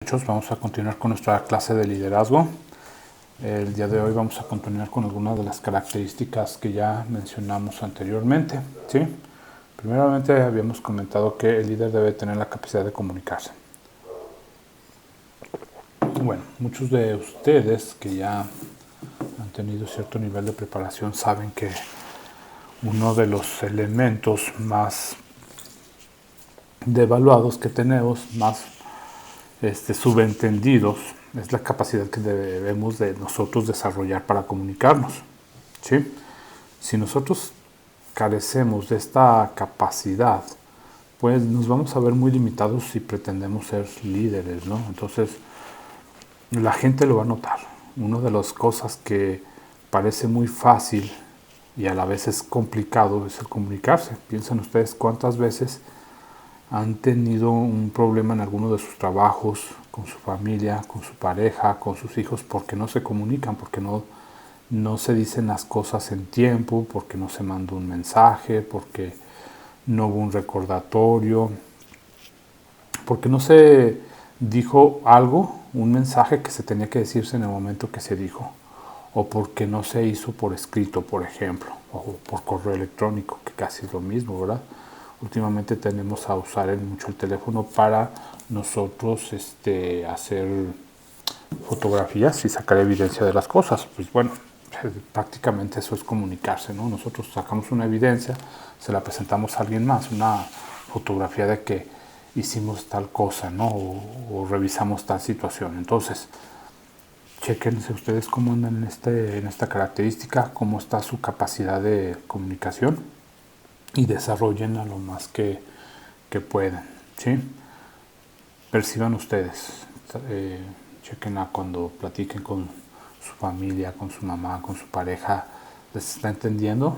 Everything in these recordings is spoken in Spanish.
Muchos, vamos a continuar con nuestra clase de liderazgo. El día de hoy vamos a continuar con algunas de las características que ya mencionamos anteriormente, ¿sí? Primeramente habíamos comentado que el líder debe tener la capacidad de comunicarse. Bueno, muchos de ustedes que ya han tenido cierto nivel de preparación saben que uno de los elementos más devaluados que tenemos, más subentendidos, es la capacidad que debemos de nosotros desarrollar para comunicarnos, ¿sí? Si nosotros carecemos de esta capacidad, pues nos vamos a ver muy limitados si pretendemos ser líderes, ¿no? Entonces, la gente lo va a notar. Una de las cosas que parece muy fácil y a la vez es complicado es el comunicarse. Piensen ustedes cuántas veces han tenido un problema en alguno de sus trabajos, con su familia, con su pareja, con sus hijos, porque no se comunican, porque no se dicen las cosas en tiempo, porque no se mandó un mensaje, porque no hubo un recordatorio, porque no se dijo algo, un mensaje que se tenía que decirse en el momento que se dijo, o porque no se hizo por escrito, por ejemplo, o por correo electrónico, que casi es lo mismo, ¿verdad? Últimamente tendemos a usar mucho el teléfono para nosotros hacer fotografías y sacar evidencia de las cosas. Pues bueno, prácticamente eso es comunicarse, ¿no? Nosotros sacamos una evidencia, se la presentamos a alguien más, una fotografía de que hicimos tal cosa, ¿no? O revisamos tal situación. Entonces, chequense ustedes cómo andan en esta característica, cómo está su capacidad de comunicación y desarrollen a lo más que puedan, ¿sí? Perciban ustedes, chequenla cuando platiquen con su familia, con su mamá, con su pareja, ¿les está entendiendo?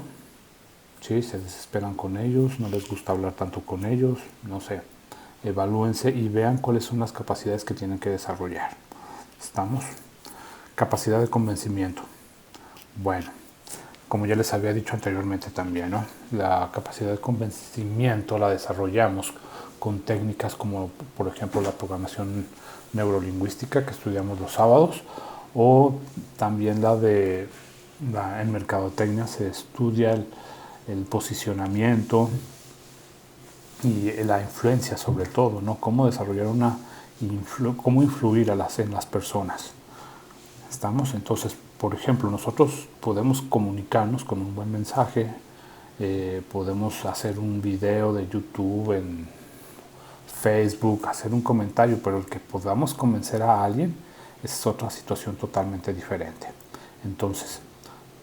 ¿Sí? ¿Se desesperan con ellos? ¿No les gusta hablar tanto con ellos? No sé. Evalúense y vean cuáles son las capacidades que tienen que desarrollar. ¿Estamos? Capacidad de convencimiento. Bueno, como ya les había dicho anteriormente también, ¿no? La capacidad de convencimiento la desarrollamos con técnicas como, por ejemplo, la programación neurolingüística que estudiamos los sábados, o también en mercadotecnia se estudia el posicionamiento y la influencia sobre todo, ¿no? Cómo desarrollar cómo influir en las personas. ¿Estamos? Entonces, por ejemplo, nosotros podemos comunicarnos con un buen mensaje, podemos hacer un video de YouTube, en Facebook, hacer un comentario, pero el que podamos convencer a alguien es otra situación totalmente diferente. Entonces,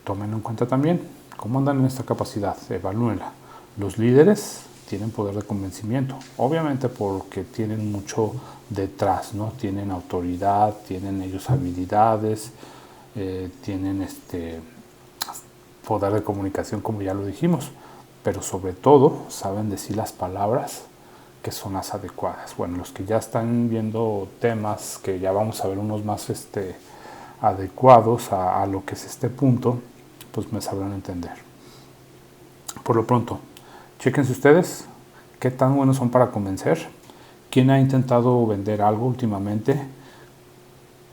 tomen en cuenta también cómo andan en esta capacidad, evalúenla. Los líderes tienen poder de convencimiento, obviamente porque tienen mucho detrás, ¿no? Tienen autoridad, tienen ellos habilidades, tienen poder de comunicación, como ya lo dijimos, pero sobre todo saben decir las palabras que son las adecuadas. Bueno, los que ya están viendo temas, que ya vamos a ver unos más adecuados a lo que es este punto, pues me sabrán entender. Por lo pronto, chéquense ustedes qué tan buenos son para convencer. ¿Quién ha intentado vender algo últimamente?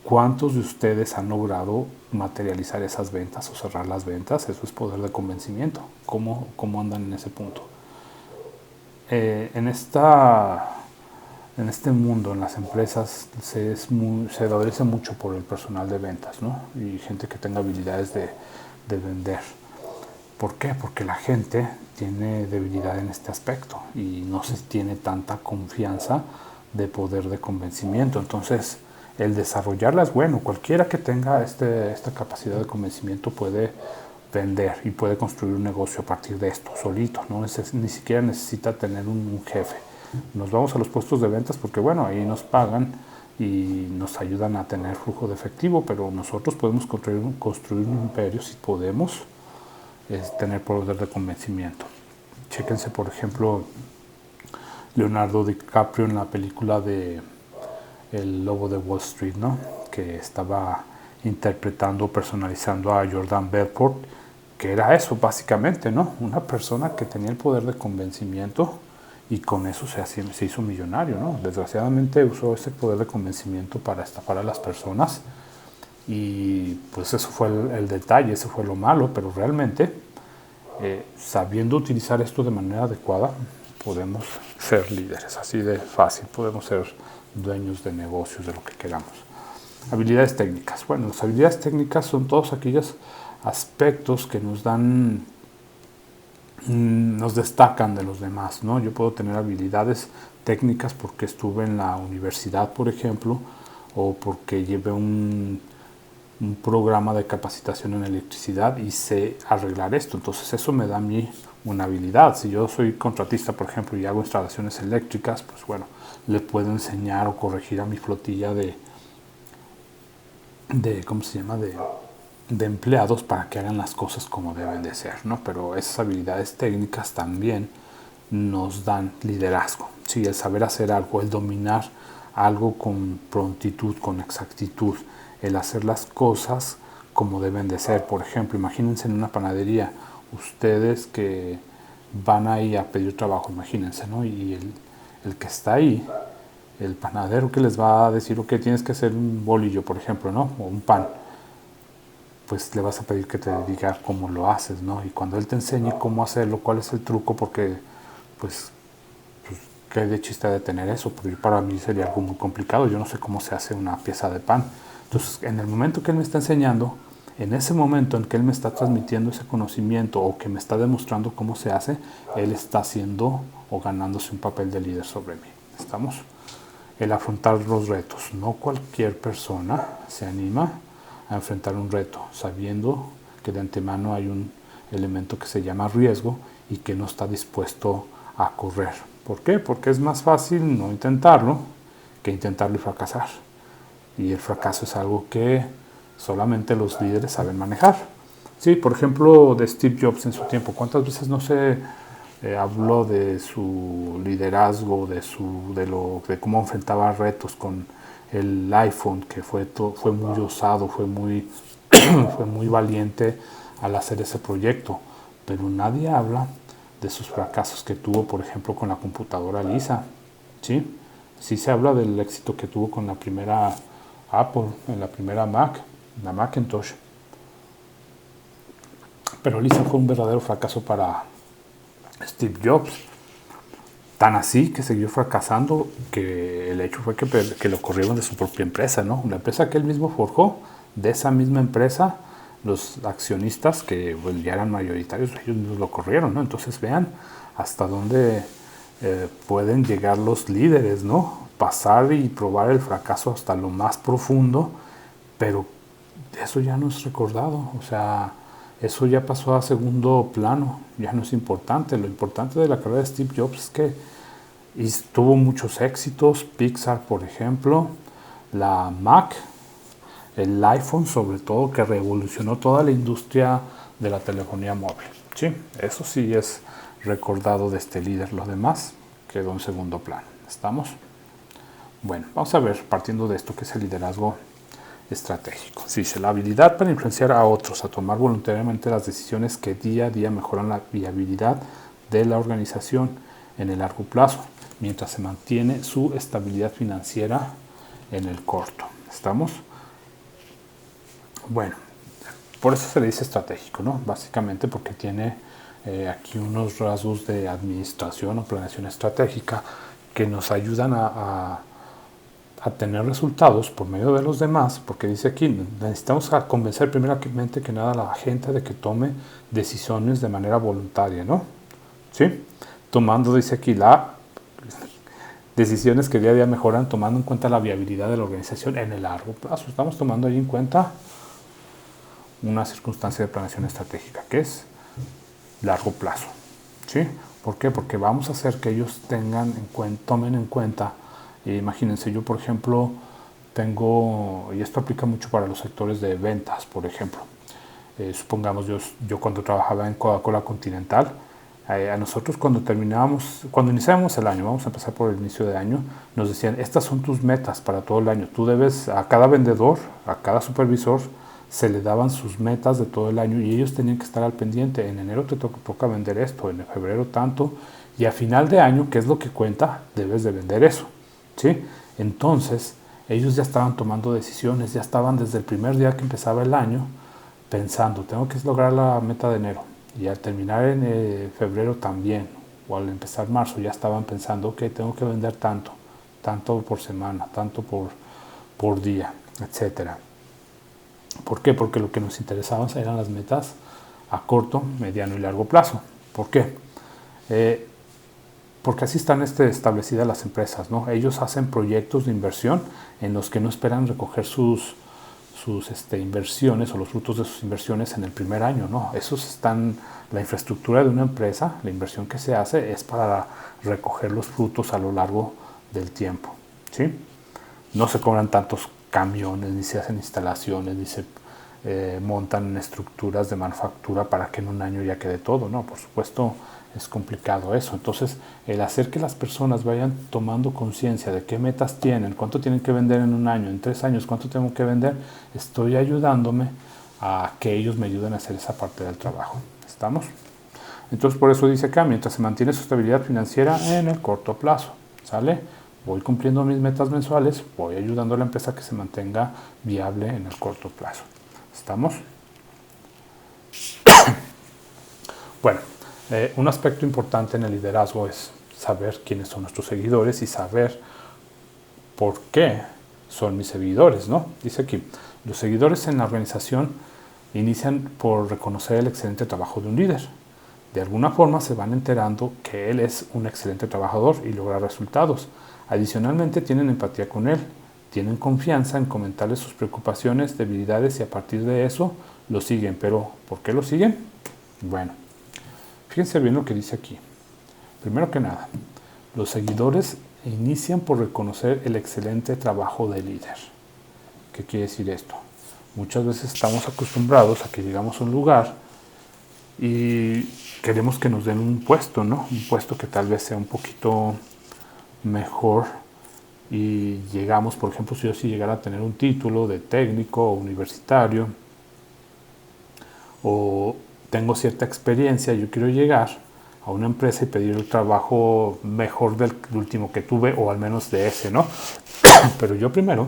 ¿Cuántos de ustedes han logrado materializar esas ventas o cerrar las ventas? Eso es poder de convencimiento. ¿Cómo andan en ese punto? En este mundo, en las empresas, se adolece mucho por el personal de ventas, ¿no? Y gente que tenga habilidades de vender. ¿Por qué? Porque la gente tiene debilidad en este aspecto y no se tiene tanta confianza de poder de convencimiento. Entonces, el desarrollarla es bueno. Cualquiera que tenga esta capacidad de convencimiento puede vender y puede construir un negocio a partir de esto, solito. Ni siquiera necesita tener un jefe. Nos vamos a los puestos de ventas porque, bueno, ahí nos pagan y nos ayudan a tener flujo de efectivo, pero nosotros podemos construir un imperio si podemos tener poder de convencimiento. Chéquense, por ejemplo, Leonardo DiCaprio en la película de El Lobo de Wall Street, ¿no? Que estaba interpretando, personalizando a Jordan Belfort, que era eso básicamente, ¿no? Una persona que tenía el poder de convencimiento y con eso se hizo millonario, ¿no? Desgraciadamente usó ese poder de convencimiento para estafar a las personas y pues eso fue el detalle, eso fue lo malo, pero realmente sabiendo utilizar esto de manera adecuada podemos ser líderes, así de fácil, podemos ser dueños de negocios, de lo que queramos. Habilidades técnicas. Bueno, las habilidades técnicas son todos aquellos aspectos que nos destacan de los demás, ¿no? Yo puedo tener habilidades técnicas porque estuve en la universidad, por ejemplo, o porque llevé un programa de capacitación en electricidad y sé arreglar esto. Entonces eso me da a mí una habilidad. Si yo soy contratista, por ejemplo, y hago instalaciones eléctricas, pues bueno, le puedo enseñar o corregir a mi flotilla de ¿cómo se llama? De empleados para que hagan las cosas como deben de ser, ¿no? Pero esas habilidades técnicas también nos dan liderazgo, ¿sí? El saber hacer algo, el dominar algo con prontitud, con exactitud, el hacer las cosas como deben de ser. Por ejemplo, imagínense en una panadería, ustedes que van ahí a pedir trabajo, imagínense, ¿no? Y el que está ahí, el panadero que les va a decir, ok, tienes que hacer un bolillo, por ejemplo, ¿no? O un pan. Pues le vas a pedir que te diga cómo lo haces, ¿no? Y cuando él te enseñe cómo hacerlo, cuál es el truco, porque, pues qué de chiste de tener eso, porque para mí sería algo muy complicado, yo no sé cómo se hace una pieza de pan. Entonces, en el momento que él me está enseñando, en ese momento en que él me está transmitiendo ese conocimiento o que me está demostrando cómo se hace, él está haciendo o ganándose un papel de líder sobre mí. ¿Estamos? El afrontar los retos. No cualquier persona se anima a enfrentar un reto, sabiendo que de antemano hay un elemento que se llama riesgo y que no está dispuesto a correr. ¿Por qué? Porque es más fácil no intentarlo que intentarlo y fracasar. Y el fracaso es algo que solamente los líderes saben manejar. Sí, por ejemplo, de Steve Jobs en su tiempo. ¿Cuántas veces no se habló de su liderazgo, de cómo enfrentaba retos con el iPhone, que fue muy osado, fue muy valiente al hacer ese proyecto? Pero nadie habla de sus fracasos que tuvo, por ejemplo, con la computadora Lisa. ¿Sí? Sí se habla del éxito que tuvo con la primera Apple, en la primera Mac, la Macintosh. Pero Lisa fue un verdadero fracaso para Steve Jobs. Tan así que siguió fracasando que el hecho fue que lo corrieron de su propia empresa, ¿no? La empresa que él mismo forjó, de esa misma empresa, los accionistas que pues, ya eran mayoritarios, ellos lo corrieron, ¿no? Entonces vean hasta dónde pueden llegar los líderes, ¿no? Pasar y probar el fracaso hasta lo más profundo, pero eso ya no es recordado, o sea, eso ya pasó a segundo plano, ya no es importante. Lo importante de la carrera de Steve Jobs es que tuvo muchos éxitos, Pixar por ejemplo, la Mac, el iPhone sobre todo, que revolucionó toda la industria de la telefonía móvil. Sí, eso sí es recordado de este líder, lo demás quedó en segundo plano. ¿Estamos? Bueno, vamos a ver, partiendo de esto, que es el liderazgo estratégico. Dice, la habilidad para influenciar a otros a tomar voluntariamente las decisiones que día a día mejoran la viabilidad de la organización en el largo plazo, mientras se mantiene su estabilidad financiera en el corto. ¿Estamos? Bueno, por eso se le dice estratégico, ¿no? Básicamente porque tiene aquí unos rasgos de administración o planeación estratégica que nos ayudan a tener resultados por medio de los demás, porque dice aquí, necesitamos convencer primeramente que nada a la gente de que tome decisiones de manera voluntaria, ¿no? ¿Sí? Tomando, dice aquí, decisiones que día a día mejoran, tomando en cuenta la viabilidad de la organización en el largo plazo. Estamos tomando ahí en cuenta una circunstancia de planeación estratégica, que es largo plazo, ¿sí? ¿Por qué? Porque vamos a hacer que ellos tomen en cuenta. Imagínense, yo por ejemplo y esto aplica mucho para los sectores de ventas, por ejemplo. Supongamos yo cuando trabajaba en Coca-Cola Continental, a nosotros cuando iniciábamos el año, vamos a empezar por el inicio de año, nos decían, estas son tus metas para todo el año. Tú debes, a cada vendedor, a cada supervisor, se le daban sus metas de todo el año y ellos tenían que estar al pendiente. En enero te toca vender esto, en febrero tanto, Y a final de año, ¿qué es lo que cuenta? Debes de vender eso, ¿sí? Entonces, ellos ya estaban tomando decisiones, ya estaban desde el primer día que empezaba el año pensando, tengo que lograr la meta de enero. Y al terminar en febrero también, o al empezar marzo, ya estaban pensando, ok, tengo que vender tanto, tanto por semana, tanto por día, etcétera. ¿Por qué? Porque lo que nos interesaba eran las metas a corto, mediano y largo plazo. ¿Por qué? Porque así están establecidas las empresas, ¿no? Ellos hacen proyectos de inversión en los que no esperan recoger sus inversiones o los frutos de sus inversiones en el primer año, ¿no? La infraestructura de una empresa, la inversión que se hace es para recoger los frutos a lo largo del tiempo, ¿sí? No se cobran tantos camiones, ni se hacen instalaciones, ni se montan estructuras de manufactura para que en un año ya quede todo, ¿no? Por supuesto, es complicado eso. Entonces, el hacer que las personas vayan tomando conciencia de qué metas tienen, cuánto tienen que vender en un año, en 3 años, cuánto tengo que vender, estoy ayudándome a que ellos me ayuden a hacer esa parte del trabajo. ¿Estamos? Entonces, por eso dice acá, mientras se mantiene su estabilidad financiera en el corto plazo, ¿sale? Voy cumpliendo mis metas mensuales, voy ayudando a la empresa a que se mantenga viable en el corto plazo. ¿Estamos? Bueno, un aspecto importante en el liderazgo es saber quiénes son nuestros seguidores y saber por qué son mis seguidores, ¿no? Dice aquí, los seguidores en la organización inician por reconocer el excelente trabajo de un líder. De alguna forma se van enterando que él es un excelente trabajador y logra resultados. Adicionalmente tienen empatía con él, tienen confianza en comentarle sus preocupaciones, debilidades y a partir de eso lo siguen. Pero, ¿por qué lo siguen? Bueno, fíjense bien lo que dice aquí. Primero que nada, los seguidores inician por reconocer el excelente trabajo del líder. ¿Qué quiere decir esto? Muchas veces estamos acostumbrados a que llegamos a un lugar y queremos que nos den un puesto, ¿no? Un puesto que tal vez sea un poquito mejor y llegamos, por ejemplo, si yo llegara a tener un título de técnico o universitario o tengo cierta experiencia, yo quiero llegar a una empresa y pedir el trabajo mejor del último que tuve o al menos de ese, ¿no? Pero yo primero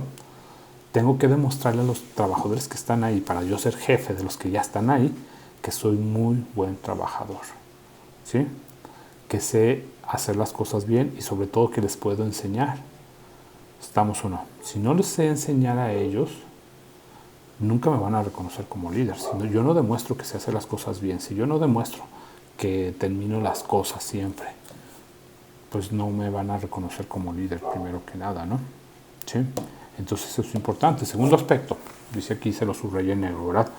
tengo que demostrarle a los trabajadores que están ahí, para yo ser jefe de los que ya están ahí, que soy muy buen trabajador, ¿sí? Que sé hacer las cosas bien y sobre todo que les puedo enseñar. ¿Estamos o no? Si no les sé enseñar a ellos, nunca me van a reconocer como líder. Si yo no demuestro que sé hacer las cosas bien, si yo no demuestro que termino las cosas siempre, pues no me van a reconocer como líder primero que nada, ¿no? ¿Sí? Entonces eso es importante. Segundo aspecto, dice aquí, se lo subrayé en negro, ¿verdad?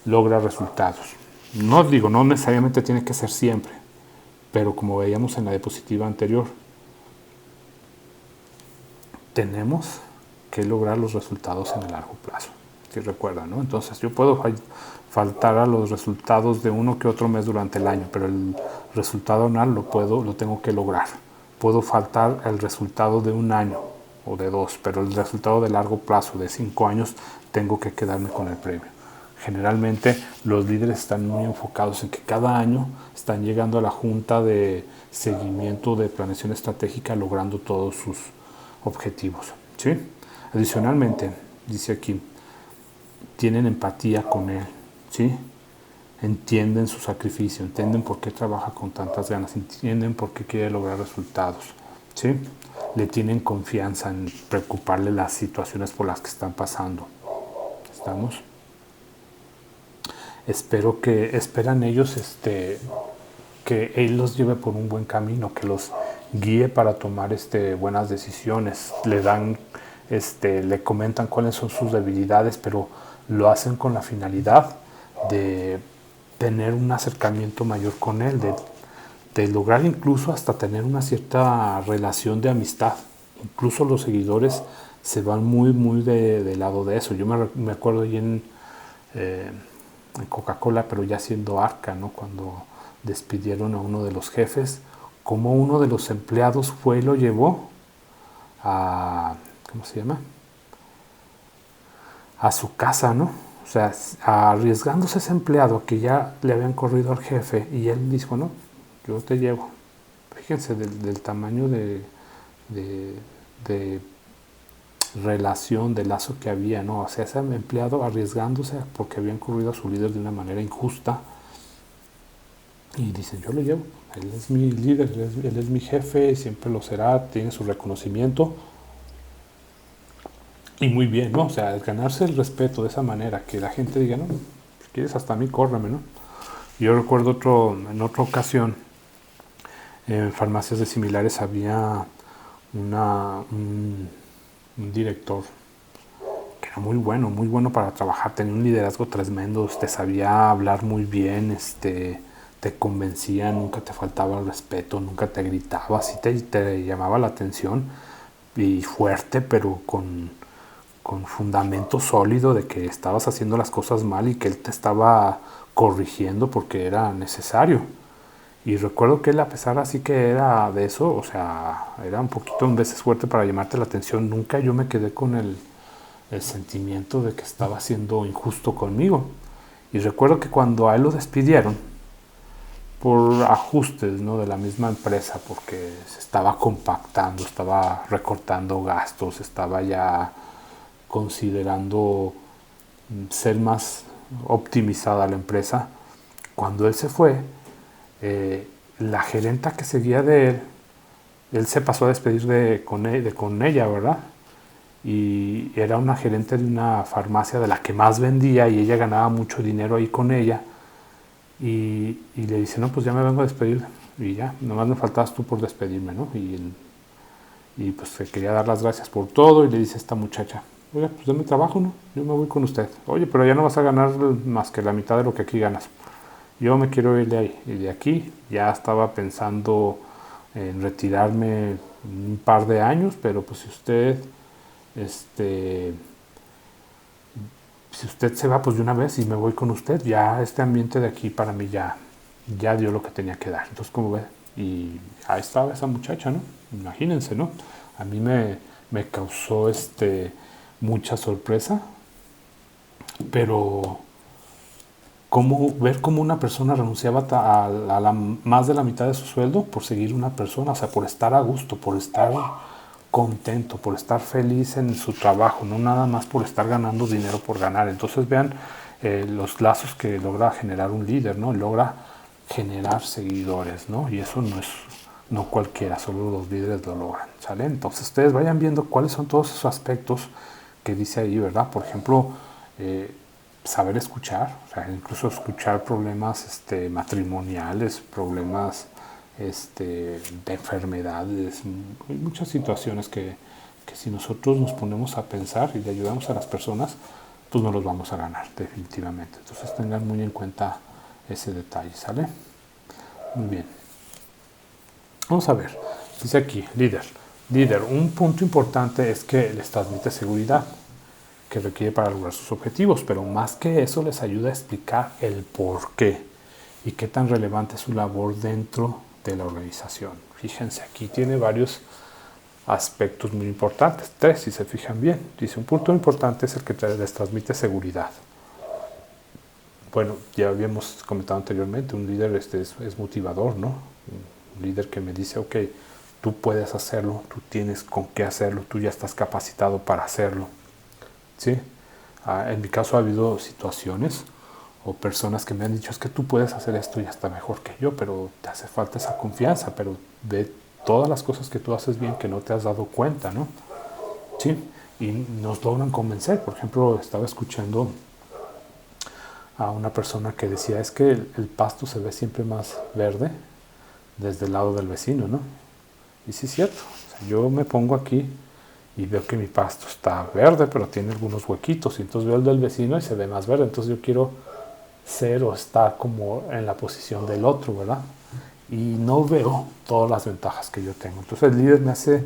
Logra resultados. No digo, no necesariamente tiene que ser siempre, pero como veíamos en la diapositiva anterior, tenemos que lograr los resultados en el largo plazo. Si recuerdan, ¿no? Entonces yo puedo faltar a los resultados de uno que otro mes durante el año, pero el resultado anual lo tengo que lograr. Puedo faltar el resultado de un año o de 2, pero el resultado de largo plazo, de 5 años, tengo que quedarme con el premio. Generalmente los líderes están muy enfocados en que cada año están llegando a la junta de seguimiento de planeación estratégica logrando todos sus objetivos, ¿sí? Adicionalmente, dice aquí, tienen empatía con él, ¿sí? Entienden su sacrificio, entienden por qué trabaja con tantas ganas, entienden por qué quiere lograr resultados, ¿sí? Le tienen confianza en preocuparle las situaciones por las que están pasando. ¿Estamos? Esperan ellos que él los lleve por un buen camino, que los guíe para tomar buenas decisiones, le comentan cuáles son sus debilidades, pero lo hacen con la finalidad de tener un acercamiento mayor con él, de lograr incluso hasta tener una cierta relación de amistad. Incluso los seguidores se van muy de lado de eso. Yo me acuerdo ahí en Coca-Cola, pero ya siendo Arca, ¿no? Cuando despidieron a uno de los jefes, como uno de los empleados fue y lo llevó a, ¿cómo se llama? A su casa, ¿no? O sea, arriesgándose ese empleado que ya le habían corrido al jefe y él dijo, no, yo te llevo. fíjense del tamaño de, de relación, de lazo que había, ¿no? O sea, ese empleado arriesgándose porque había incurrido a su líder de una manera injusta y dicen, yo lo llevo, él es mi líder, él es mi jefe, siempre lo será, tiene su reconocimiento y muy bien, ¿no? O sea, ganarse el respeto de esa manera, que la gente diga, no, si quieres hasta a mí, córreme, ¿no? Yo recuerdo en otra ocasión, en farmacias de similares había un director que era muy bueno para trabajar, tenía un liderazgo tremendo, sabía hablar muy bien, te convencía, nunca te faltaba el respeto, nunca te gritaba, sí te llamaba la atención y fuerte, pero con fundamento sólido de que estabas haciendo las cosas mal y que él te estaba corrigiendo porque era necesario. Y recuerdo que él, a pesar así que era de eso, o sea, era un poquito en veces fuerte para llamarte la atención, nunca yo me quedé con el sentimiento de que estaba siendo injusto conmigo. Y recuerdo que cuando a él lo despidieron, por ajustes, ¿no?, de la misma empresa, porque se estaba compactando, estaba recortando gastos, estaba ya considerando ser más optimizada la empresa. Cuando él se fue, la gerenta que seguía de él se pasó a despedir con ella, ¿verdad? Y era una gerente de una farmacia de la que más vendía y ella ganaba mucho dinero ahí con ella. Y le dice, no, pues ya me vengo a despedir. Y ya, nomás me faltabas tú por despedirme, ¿no? Y pues se quería dar las gracias por todo y le dice a esta muchacha, oiga, pues déme trabajo, ¿no? Yo me voy con usted. Oye, pero ya no vas a ganar más que la mitad de lo que aquí ganas. Yo me quiero ir de ahí. Y de aquí ya estaba pensando en retirarme un par de años, pero pues si usted se va, pues de una vez y me voy con usted, ya este ambiente de aquí para mí ya dio lo que tenía que dar. Entonces, como ve, y ahí estaba esa muchacha, ¿no? Imagínense, ¿no? A mí me causó mucha sorpresa, pero ver cómo una persona renunciaba a más de la mitad de su sueldo por seguir una persona, o sea, por estar a gusto, por estar contento, por estar feliz en su trabajo, no nada más por estar ganando dinero por ganar. Entonces vean los lazos que logra generar un líder, ¿no? Logra generar seguidores, ¿no? Y eso no cualquiera, solo los líderes lo logran, ¿sale? Entonces ustedes vayan viendo cuáles son todos esos aspectos que dice ahí, ¿verdad? Por ejemplo, saber escuchar, o sea, incluso escuchar problemas matrimoniales, problemas de enfermedades, hay muchas situaciones que si nosotros nos ponemos a pensar y le ayudamos a las personas, pues no los vamos a ganar definitivamente. Entonces tengan muy en cuenta ese detalle, ¿sale? Muy bien. Vamos a ver, dice aquí, líder, un punto importante es que les transmite seguridad que requiere para lograr sus objetivos, pero más que eso les ayuda a explicar el por qué y qué tan relevante es su labor dentro de la organización. Fíjense, aquí tiene varios aspectos muy importantes, 3 si se fijan bien. Dice, un punto importante es el que les transmite seguridad. Bueno, ya habíamos comentado anteriormente, un líder es motivador, ¿no? Un líder que me dice, ok, tú puedes hacerlo, tú tienes con qué hacerlo, tú ya estás capacitado para hacerlo. ¿Sí? En mi caso ha habido situaciones o personas que me han dicho, es que tú puedes hacer esto y hasta mejor que yo, pero te hace falta esa confianza, pero de todas las cosas que tú haces bien que no te has dado cuenta, ¿no? Sí, y nos logran convencer. Por ejemplo, estaba escuchando a una persona que decía, es que el pasto se ve siempre más verde desde el lado del vecino, ¿no? Y sí es cierto, o sea, yo me pongo aquí y veo que mi pasto está verde, pero tiene algunos huequitos, y entonces veo el del vecino y se ve más verde, entonces yo quiero ser o estar como en la posición del otro, ¿verdad? Y no veo todas las ventajas que yo tengo. Entonces el líder me hace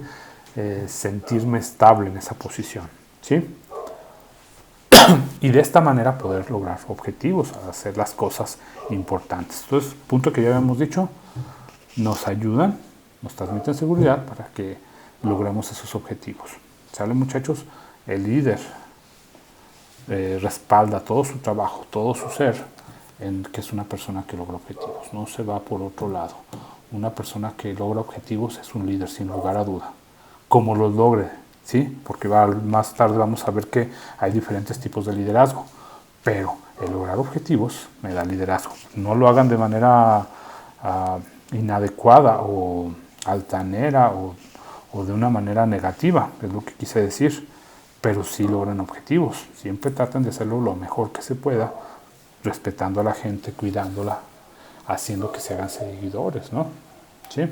sentirme estable en esa posición, ¿sí? Y de esta manera poder lograr objetivos, hacer las cosas importantes. Entonces, punto que ya habíamos dicho, nos ayudan, nos transmiten seguridad para que logremos esos objetivos. ¿Sale, muchachos? El líder respalda todo su trabajo, todo su ser, en que es una persona que logra objetivos, no se va por otro lado. una persona que logra objetivos es un líder sin lugar a duda. Como los logre, ¿sí? Porque más tarde vamos a ver que hay diferentes tipos de liderazgo, pero el lograr objetivos me da liderazgo. No lo hagan de manera inadecuada o altanera o de una manera negativa, es lo que quise decir, pero sí logran objetivos. Siempre traten de hacerlo lo mejor que se pueda, respetando a la gente, cuidándola, haciendo que se hagan seguidores, ¿no? ¿Sí?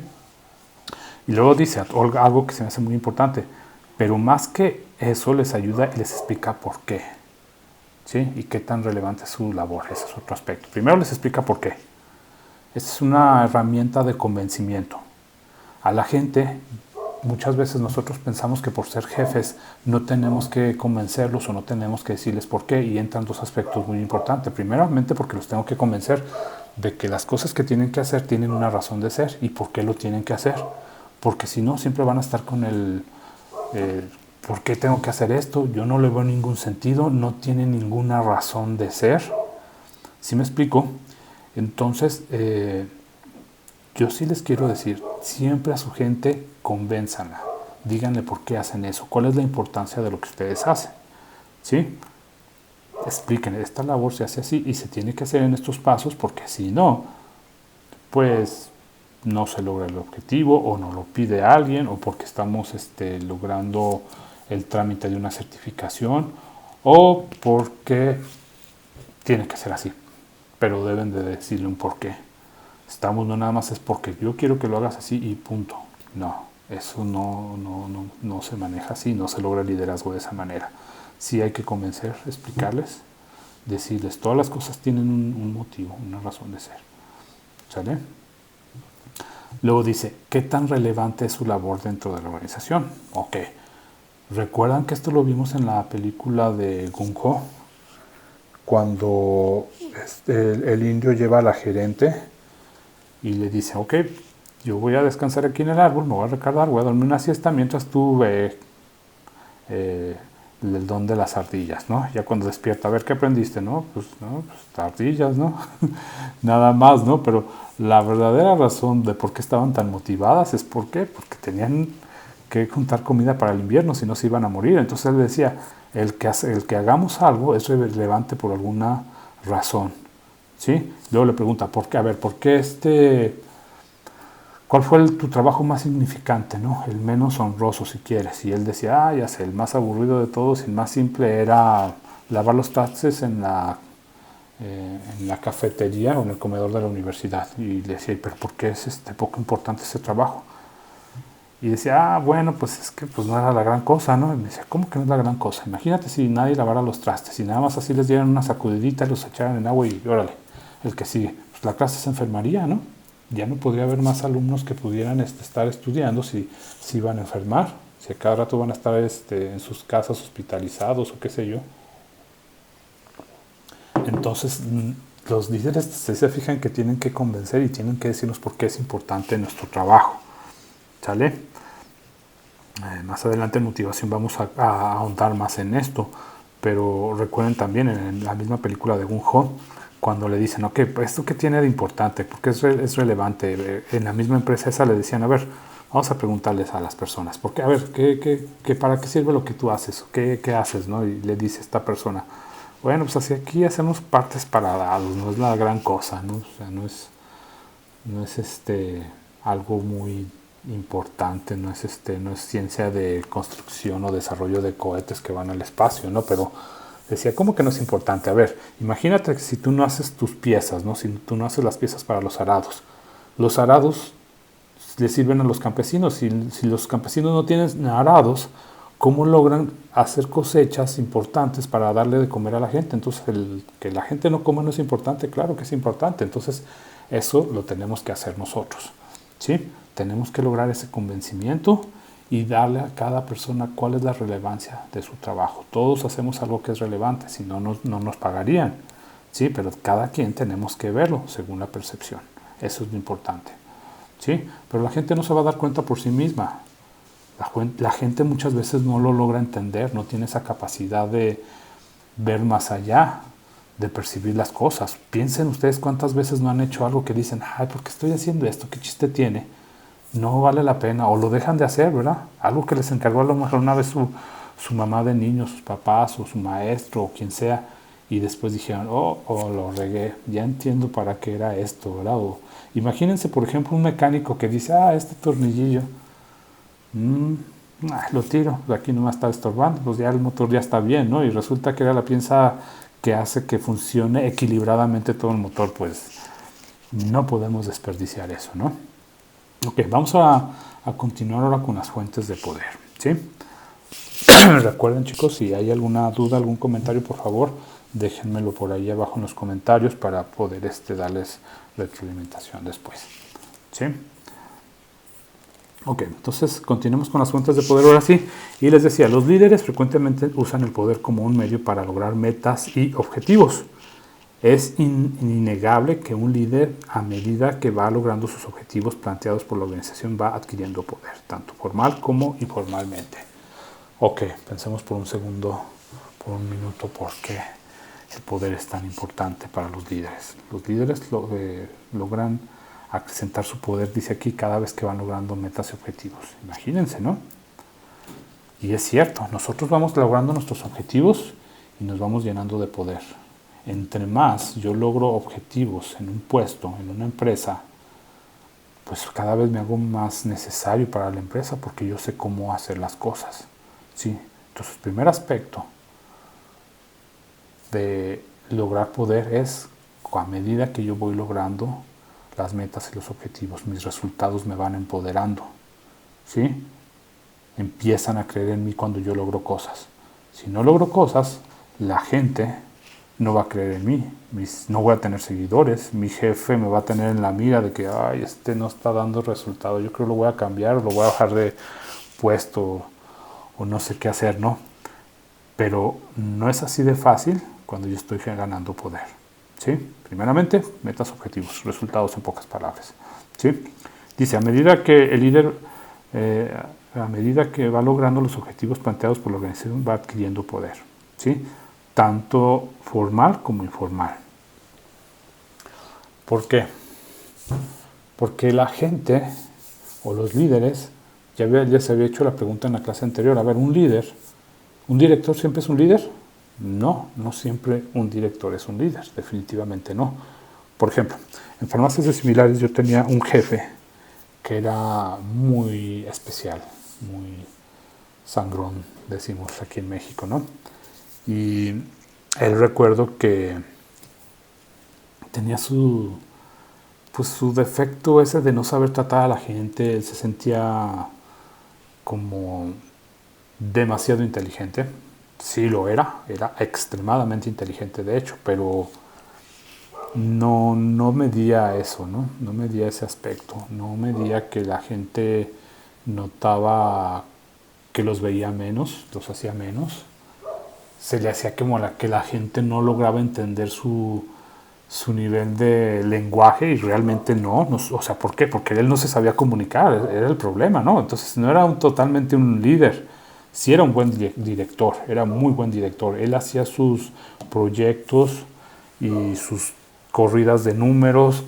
Y luego dice algo que se me hace muy importante, pero más que eso les ayuda y les explica por qué, ¿sí? Y qué tan relevante es su labor. Ese es otro aspecto. Primero les explica por qué. Esta es una herramienta de convencimiento. A la gente, muchas veces nosotros pensamos que por ser jefes no tenemos que convencerlos o no tenemos que decirles por qué, y entran dos aspectos muy importantes. Primeramente porque los tengo que convencer de que las cosas que tienen que hacer tienen una razón de ser y por qué lo tienen que hacer. Porque si no, siempre van a estar con el ¿por qué tengo que hacer esto? Yo no le veo ningún sentido, no tiene ninguna razón de ser. ¿Sí me explico? Entonces, yo sí les quiero decir, siempre a su gente convénzanla. Díganle por qué hacen eso, cuál es la importancia de lo que ustedes hacen. ¿Sí? Explíquenle, esta labor se hace así y se tiene que hacer en estos pasos porque si no, pues no se logra el objetivo o no lo pide alguien o porque estamos logrando el trámite de una certificación o porque tiene que ser así. Pero deben de decirle un porqué. Estamos no nada más es porque yo quiero que lo hagas así y punto. No, eso no se maneja así, no se logra el liderazgo de esa manera. Sí hay que convencer, explicarles, decirles, todas las cosas tienen un motivo, una razón de ser. ¿Sale? Luego dice, ¿qué tan relevante es su labor dentro de la organización? Ok. ¿Recuerdan que esto lo vimos en la película de Gung Ho? Cuando el indio lleva a la gerente y le dice, ok, yo voy a descansar aquí en el árbol, me voy a recargar, voy a dormir una siesta mientras tú el don de las ardillas, ¿no? Ya cuando despierta, a ver, ¿qué aprendiste? No, pues ardillas, ¿no? Nada más, ¿no? Pero la verdadera razón de por qué estaban tan motivadas es porque tenían que juntar comida para el invierno, si no se iban a morir. Entonces él decía, el que hagamos algo es relevante por alguna razón, ¿sí? Luego le pregunta, ¿por qué? A ver, ¿por qué ¿cuál fue tu trabajo más significante, no? El menos honroso, si quieres. Y él decía, ya sé, el más aburrido de todos, el más simple era lavar los trastes en la cafetería o en el comedor de la universidad. Y le decía, ¿pero por qué es poco importante ese trabajo? Y decía, bueno, pues es que pues no era la gran cosa, ¿no? Y me decía, ¿cómo que no es la gran cosa? Imagínate si nadie lavara los trastes y nada más así les dieran una sacudidita, los echaran en agua y órale, el que sigue. Pues la clase se enfermaría, ¿no? Ya no podría haber más alumnos que pudieran estar estudiando si iban a enfermar, si a cada rato van a estar en sus casas hospitalizados o qué sé yo. Entonces, los líderes se fijan que tienen que convencer y tienen que decirnos por qué es importante nuestro trabajo. ¿Sale? Más adelante en motivación vamos a ahondar más en esto, pero recuerden también en la misma película de Gung Ho, cuando le dicen, ok, ¿esto qué tiene de importante? Porque es relevante. En la misma empresa esa le decían, a ver, vamos a preguntarles a las personas, porque a ver, ¿para qué sirve lo que tú haces? ¿Qué haces? ¿No? Y le dice esta persona, bueno, pues así aquí hacemos partes para dados, no es la gran cosa, ¿no? O sea, no es algo muy importante, no es ciencia de construcción o desarrollo de cohetes que van al espacio, ¿no? Pero decía, ¿cómo que no es importante? A ver, imagínate que si tú no haces tus piezas, ¿no? Si tú no haces las piezas para los arados le sirven a los campesinos. Si los campesinos no tienen arados, ¿cómo logran hacer cosechas importantes para darle de comer a la gente? Entonces, que la gente no coma no es importante, claro que es importante. Entonces, eso lo tenemos que hacer nosotros, ¿sí? Tenemos que lograr ese convencimiento y darle a cada persona cuál es la relevancia de su trabajo. Todos hacemos algo que es relevante, si no, no nos pagarían, ¿sí? Pero cada quien tenemos que verlo según la percepción. Eso es lo importante, ¿sí? Pero la gente no se va a dar cuenta por sí misma. La gente muchas veces no lo logra entender, no tiene esa capacidad de ver más allá, de percibir las cosas. Piensen ustedes cuántas veces no han hecho algo que dicen, ay, ¿por qué estoy haciendo esto? ¿Qué chiste tiene? No vale la pena, o lo dejan de hacer, ¿verdad? Algo que les encargó a lo mejor una vez su mamá de niños, sus papás, o su maestro, o quien sea, y después dijeron, lo regué, ya entiendo para qué era esto, ¿verdad? O imagínense, por ejemplo, un mecánico que dice, este tornillillo, lo tiro, aquí no me está estorbando, pues ya el motor ya está bien, ¿no? Y resulta que era la pieza que hace que funcione equilibradamente todo el motor, pues no podemos desperdiciar eso, ¿no? Ok, vamos a continuar ahora con las fuentes de poder, ¿sí? Recuerden, chicos, si hay alguna duda, algún comentario, por favor, déjenmelo por ahí abajo en los comentarios para poder darles retroalimentación después, ¿sí? Ok, entonces continuemos con las fuentes de poder ahora sí. Y les decía, los líderes frecuentemente usan el poder como un medio para lograr metas y objetivos. Es innegable que un líder, a medida que va logrando sus objetivos planteados por la organización, va adquiriendo poder, tanto formal como informalmente. Ok, pensemos por un segundo, por un minuto, por qué el poder es tan importante para los líderes. Los líderes logran acrecentar su poder, dice aquí, cada vez que van logrando metas y objetivos. Imagínense, ¿no? Y es cierto, nosotros vamos logrando nuestros objetivos y nos vamos llenando de poder. Entre más yo logro objetivos en un puesto, en una empresa, pues cada vez me hago más necesario para la empresa porque yo sé cómo hacer las cosas. ¿Sí? Entonces, el primer aspecto de lograr poder es a medida que yo voy logrando las metas y los objetivos, mis resultados me van empoderando, ¿sí? Empiezan a creer en mí cuando yo logro cosas. Si no logro cosas, la gente no va a creer en mí, no voy a tener seguidores, mi jefe me va a tener en la mira de que, no está dando resultado, yo creo que lo voy a cambiar, lo voy a bajar de puesto o no sé qué hacer, ¿no? Pero no es así de fácil cuando yo estoy ganando poder, ¿sí? Primeramente, metas, objetivos, resultados en pocas palabras, ¿sí? Dice, a medida que el líder, a medida que va logrando los objetivos planteados por la organización, va adquiriendo poder, ¿sí? Tanto formal como informal. ¿Por qué? Porque la gente o los líderes, ya les había hecho la pregunta en la clase anterior, a ver, ¿un director siempre es un líder? No, no siempre un director es un líder, definitivamente no. Por ejemplo, en farmacias de similares yo tenía un jefe que era muy especial, muy sangrón, decimos aquí en México, ¿no? Y él recuerdo que tenía su defecto ese de no saber tratar a la gente. Él se sentía como demasiado inteligente. Sí lo era extremadamente inteligente de hecho, pero no medía eso, ¿no? No medía ese aspecto, no medía que la gente notaba que los veía menos, los hacía menos. Se le hacía como que la gente no lograba entender su nivel de lenguaje y realmente no, o sea, ¿por qué? Porque él no se sabía comunicar, era el problema, ¿no? Entonces no era totalmente un líder, sí era un buen director, era muy buen director. Él hacía sus proyectos y sus corridas de números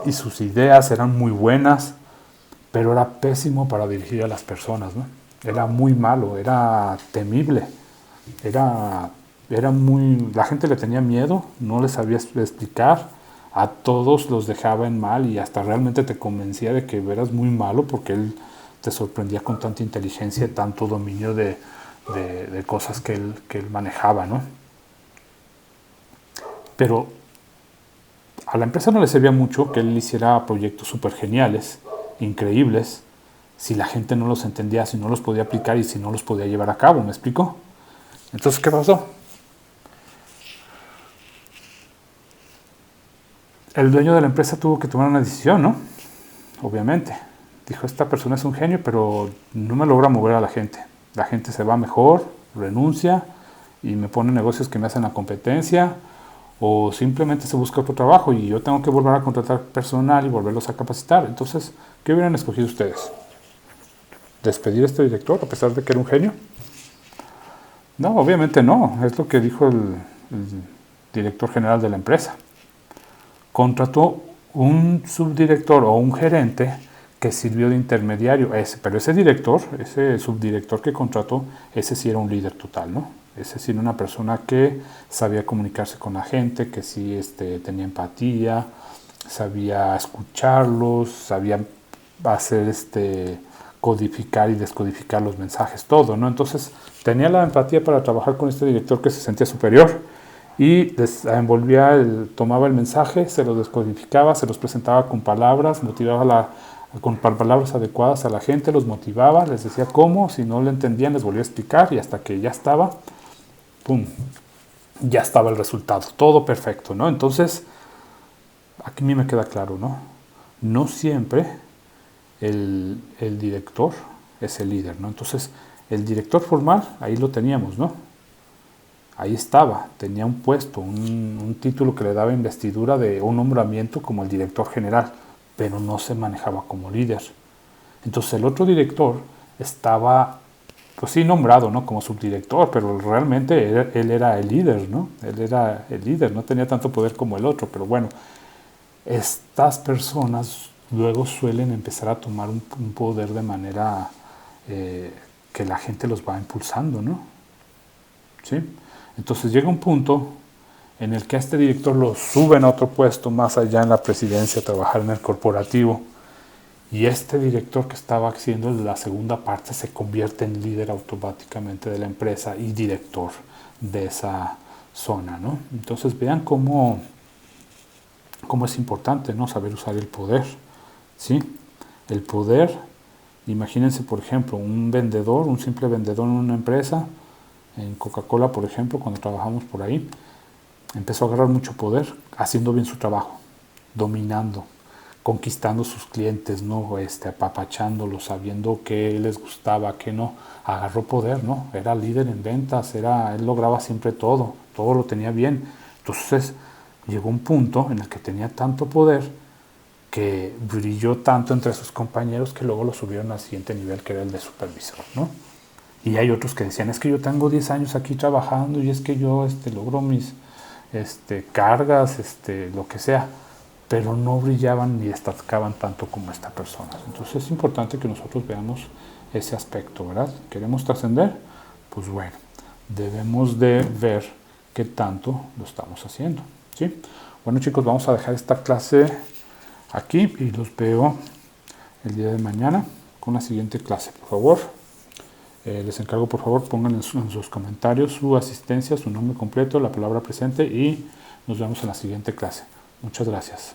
y sus ideas eran muy buenas, pero era pésimo para dirigir a las personas, ¿no? Era muy malo, era temible, la gente le tenía miedo, no les sabía explicar, a todos los dejaba en mal y hasta realmente te convencía de que eras muy malo porque él te sorprendía con tanta inteligencia y tanto dominio de cosas que él manejaba, ¿no? Pero a la empresa no le servía mucho que él hiciera proyectos súper geniales, increíbles, si la gente no los entendía, si no los podía aplicar y si no los podía llevar a cabo, ¿me explico? Entonces, ¿qué pasó? El dueño de la empresa tuvo que tomar una decisión, ¿no? Obviamente. Dijo, esta persona es un genio, pero no me logra mover a la gente. La gente se va mejor, renuncia y me pone negocios que me hacen la competencia o simplemente se busca otro trabajo y yo tengo que volver a contratar personal y volverlos a capacitar. Entonces, ¿qué hubieran escogido ustedes? ¿Despedir a este director a pesar de que era un genio? No, obviamente no. Es lo que dijo director general de la empresa. Contrató un subdirector o un gerente que sirvió de intermediario, pero ese director, ese subdirector que contrató, ese sí era un líder total, ¿no? Ese sí era una persona que sabía comunicarse con la gente, que sí tenía empatía, sabía escucharlos, sabía hacer codificar y descodificar los mensajes, todo, ¿no? Entonces tenía la empatía para trabajar con este director que se sentía superior y tomaba el mensaje, se lo descodificaba, se los presentaba con palabras, con palabras adecuadas a la gente, los motivaba, les decía cómo, si no lo entendían les volvía a explicar y hasta que ya estaba, ¡pum!, ya estaba el resultado, todo perfecto, ¿no? Entonces, aquí a mí me queda claro, ¿no? No siempre el director es el líder, ¿no? Entonces, el director formal, ahí lo teníamos, ¿no? Ahí estaba, tenía un puesto, un título que le daba investidura de un nombramiento como el director general, pero no se manejaba como líder. Entonces el otro director estaba, pues sí, nombrado, ¿no?, como subdirector, pero realmente él era el líder, ¿no? Él era el líder, no tenía tanto poder como el otro, pero bueno, estas personas luego suelen empezar a tomar un poder de manera que la gente los va impulsando, ¿no? ¿Sí? Entonces llega un punto en el que a este director lo suben a otro puesto más allá en la presidencia, a trabajar en el corporativo, y este director que estaba haciendo la segunda parte se convierte en líder automáticamente de la empresa y director de esa zona, ¿no? Entonces vean cómo es importante, ¿no?, saber usar el poder, ¿sí? El poder, imagínense, por ejemplo, un simple vendedor en una empresa, en Coca-Cola, por ejemplo, cuando trabajamos por ahí, empezó a agarrar mucho poder, haciendo bien su trabajo, dominando, conquistando sus clientes, ¿no? Apapachándolos, sabiendo qué les gustaba, qué no. Agarró poder, ¿no? Era líder en ventas, él lograba siempre todo lo tenía bien. Entonces llegó un punto en el que tenía tanto poder que brilló tanto entre sus compañeros que luego lo subieron al siguiente nivel, que era el de supervisor, ¿no? Y hay otros que decían, es que yo tengo 10 años aquí trabajando y es que yo logro mis cargas, lo que sea, pero no brillaban ni destacaban tanto como esta persona. Entonces es importante que nosotros veamos ese aspecto, ¿verdad? ¿Queremos trascender? Pues bueno, debemos de ver qué tanto lo estamos haciendo, ¿sí? Bueno, chicos, vamos a dejar esta clase aquí y los veo el día de mañana con la siguiente clase, por favor. Les encargo, por favor, pongan en sus comentarios su asistencia, su nombre completo, la palabra presente, y nos vemos en la siguiente clase. Muchas gracias.